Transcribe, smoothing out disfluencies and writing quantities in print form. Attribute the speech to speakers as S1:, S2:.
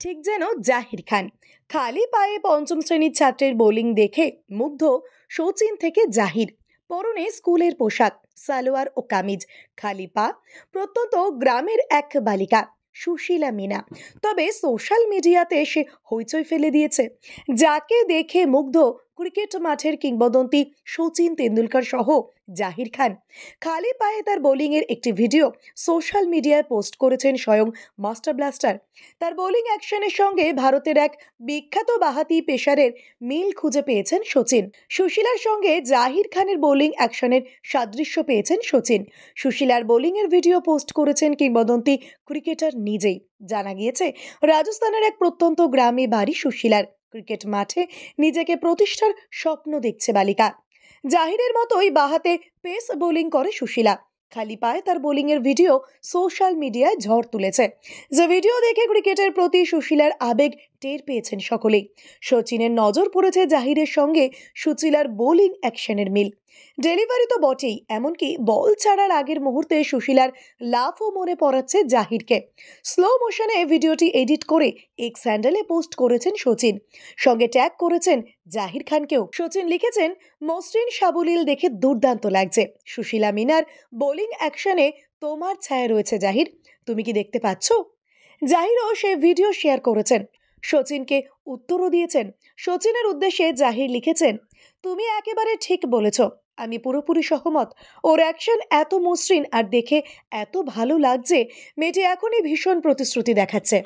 S1: ঠিক যেন জাহির খান। খালি পায়ে পঞ্চম শ্রেণীর ছাত্রের বোলিং দেখে মুগ্ধ শচীন থেকে জাহির। পরনে স্কুলের পোশাক, সালোয়ার ও কামিজ, খালি পা। প্রত্যন্ত গ্রামের এক বালিকা সুশীলা মিনা। তবে সোশ্যাল মিডিয়াতে সে হইচই ফেলে দিয়েছে। যাকে দেখে মুগ্ধ ক্রিকেট মাঠের কিংবদন্তি শচীন তেন্ডুলকর সহ জাহির খান। খালি পায়ে তার বোলিংয়ের একটি ভিডিও সোশ্যাল মিডিয়ায় পোস্ট করেছেন স্বয়ং মাস্টার ব্লাস্টার। তার বোলিং অ্যাকশনের সঙ্গে ভারতের এক বিখ্যাত বাঁহাতি পেসারের মিল খুঁজে পেয়েছেন শচীন। সুশীলার সঙ্গে জাহির খানের বোলিং অ্যাকশনের সাদৃশ্য পেয়েছেন শচীন। সুশীলার বোলিংয়ের ভিডিও পোস্ট করেছেন কিংবদন্তি ক্রিকেটার নিজেই। জানা গিয়েছে, রাজস্থানের এক প্রত্যন্ত গ্রামে বাড়ি সুশীলার। ক্রিকেট মাঠে নিজেকে প্রতিষ্ঠার স্বপ্ন দেখছে বালিকা। জাহিরের মতোই বাঁহাতে পেস বোলিং করে সুশীলা। খালি পায়ে তার বোলিংয়ের ভিডিও সোশ্যাল মিডিয়ায় ঝড় তুলেছে। যে ভিডিও দেখে ক্রিকেটের প্রতি সুশীলার আবেগ টের পেয়েছেন সকলেই। শচীনের নজর পড়েছে জাহিরের সঙ্গে সুশীলার বোলিং অ্যাকশনের মিল। ডেলিভারি তো বটেই, এমনকি বল ছাড়ার আগের মুহূর্তে সুশীলার লাফও মনে পড়াচ্ছে জাহিরকে। স্লো মোশনে ভিডিওটি এডিট করে এক্স হ্যান্ডেলে পোস্ট করেছেন শচীন। সঙ্গে ট্যাগ করেছেন জাহির খানকেও। শচীন লিখেছেন, মসৃণ সাবলীল দেখে দুর্দান্ত লাগছে। সুশীলা মিনার বোলিং অ্যাকশনে তোমার ছায়া রয়েছে জাহির, তুমি কি দেখতে পাচ্ছ? জাহিরও সেই ভিডিও শেয়ার করেছেন। শচীনকে উত্তরও দিয়েছেন। শচীনের উদ্দেশ্যে জাহির লিখেছেন, তুমি একেবারে ঠিক বলেছ, আমি পুরোপুরি সহমত। ওর অ্যাকশন এত মসৃণ আর দেখে এত ভালো লাগছে। মেয়েটি এখনই ভীষণ প্রতিশ্রুতি দেখাচ্ছে।